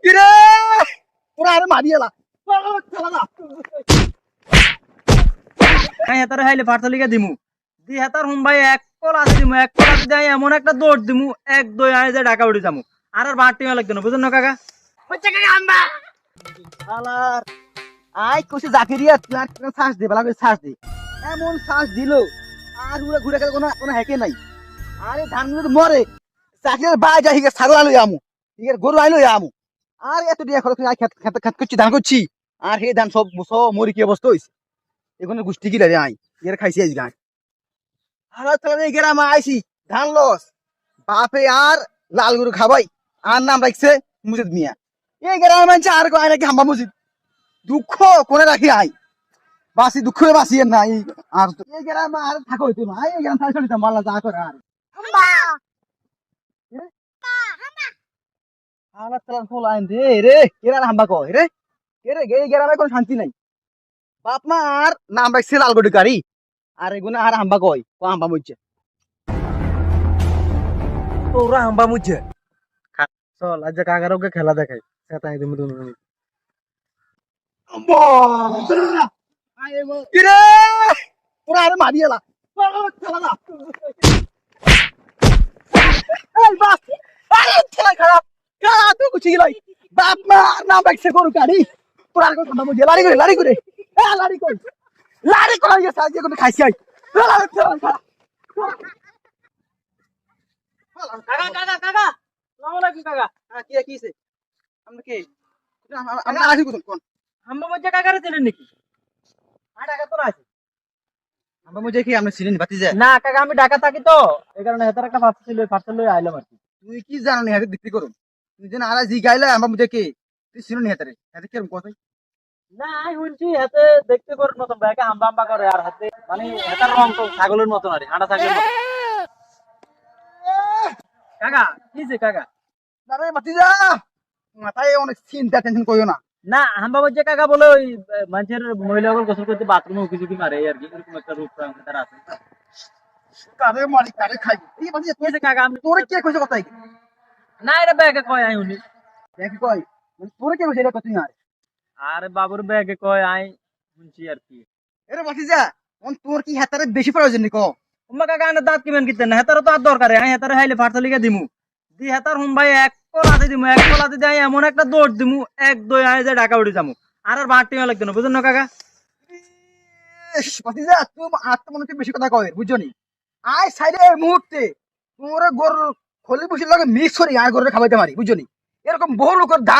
কিরে পুরা আরে মারিয়েলা হ্যাঁ হেতারে হাইলে ফাটতলিকা দিমু দি হেতার হুম ভাই এক কল আছে দিমু এক কল আছে দেয় এমন একটা দৌড় দিমু এক দই আয় যে ঢাকা উঠে যামু আর বাড়তি লাগবে না বুঝেন না কাকা হচ্ছে কাকা আম্বা আলার আই কইছে জাকিরিয়া তুই আর শ্বাস দে বালা করে শ্বাস দে এমন শ্বাস দিল আর ঘুরে ঘুরে কোনো কোনো হ্যাকে নাই আরে ধানগুলো মরে চাকরির বাই যাই ছাগল আলো আমু ঠিক গরু আইলো আমু আর এত দিয়া খরচ আই খেত খেত খেত করছি ধান করছি আর হে ধান সব সব মরি কি অবস্থা হইছে এখানে গুষ্টি কি লাগে আই এর খাইছি আজ গান আর তাহলে গ্রামে আইছি ধান লস বাপে আর লাল গরু খাবাই আর নাম রাখছে মুজিদ মিয়া এই গ্রামে মানছে আর কয় নাকি হাম্বা মুজিদ দুঃখ কোনে রাখি আই বাসি দুঃখ বাসি নাই আর এই গ্রামে আর থাকো হইতো না এই গ্রাম থাকি চলিতাম মাল্লা যা করে আর আলা তালার ফুল আইন দে রে কেরা হাম্বা কয় রে কে রে এই গ্রামে কোনো শান্তি নাই বাপ মা আর নাম রাখছে লালগড়ি গাড়ি আর এগুলো আর হাম্বা কয় ও হাম্বা মুজছে ওরা হাম্বা মুছে চল আজ কাকার ওকে খেলা দেখাই সেটাই তুমি তুমি কিরে পুরা আরে মারিয়েলা এই বাস আরে ছেলে খারাপ কারা তুই কুচি গেলাই বাপ মা আর নাম রাখছে গরু গাড়ি তোর আর কথা বুঝে লাড়ি করে এ লাড়ি করে গেছে আজকে কোনো খাইছি আই কাকা কাকা কাকা আসসালামু আলাইকুম কাকা কি কিছে আমরা কে আমরা আসি কোন হাম্বা মুছে কাকারে চেনেন নাকি টাকা তোরা আছে আমরা মুঝে কি আমরা সিরিন বাতি যায় না কাকা আমি ঢাকা থাকি তো এই কারণে হেতার একটা ফাটছিল আইলাম আর কি তুই কি জানো নি হাতে দেখতে করুন তুই যেন আর জি গাইলা আমরা মুঝে কে তুই সিরিন হাতে হাতে কিরকম কথা না আমি শুনছি হাতে দেখতে করার মতন ব্যাগে হাম্বা হাম্বা করে আর হাতে মানে হেতার রং তো ছাগলের মতন আর আটা ছাগলের মতন কাকা কি যে কাকা আরে বাতি যা মাথায় অনেক চিন্তা টেনশন কইও না না হাম্বা বলছে কাকা বলে ওই মানুষের মহিলাগুলো গোসল করতে বাথরুমে উকি ঝুঁকি মারে আর কি এরকম একটা রূপ তার আছে কারে মারি কারে খাই এই বাতি কি যে কাকা আমি তোরে কে কইছে কথা কি না এটা ব্যাগে কয় আই উনি দেখ কই তোরে কে কইছে এটা কথা না আরে বাবুর ব্যাগে কয় আই শুনছি আর কি এরে বাতি যা তোর কি হাতারে বেশি প্রয়োজন নি কো উম্মা কাকা আনে দাঁত কিমেন কিতেন না হেতারও তো আর দরকার আই হেতারে হাইলে ফাটতলিকা দিমু দি হেতার হুম ভাই এক কল আছে দিমু এক কল আছে দেয় এমন একটা দৌড় দিমু এক দই আয় যে ঢাকা উঠে যামু আর বাড়তি লাগবে না বুঝেন না কাকা বাতি যা তুই মনে হচ্ছে বেশি কথা কয় বুঝছো নি আয় সাইডে এই মুহূর্তে তোরে গর খলি বসে লাগে মিক্স করি আর গরে খাওয়াইতে মারি বুঝছো নি এরকম বহু লোকের ধান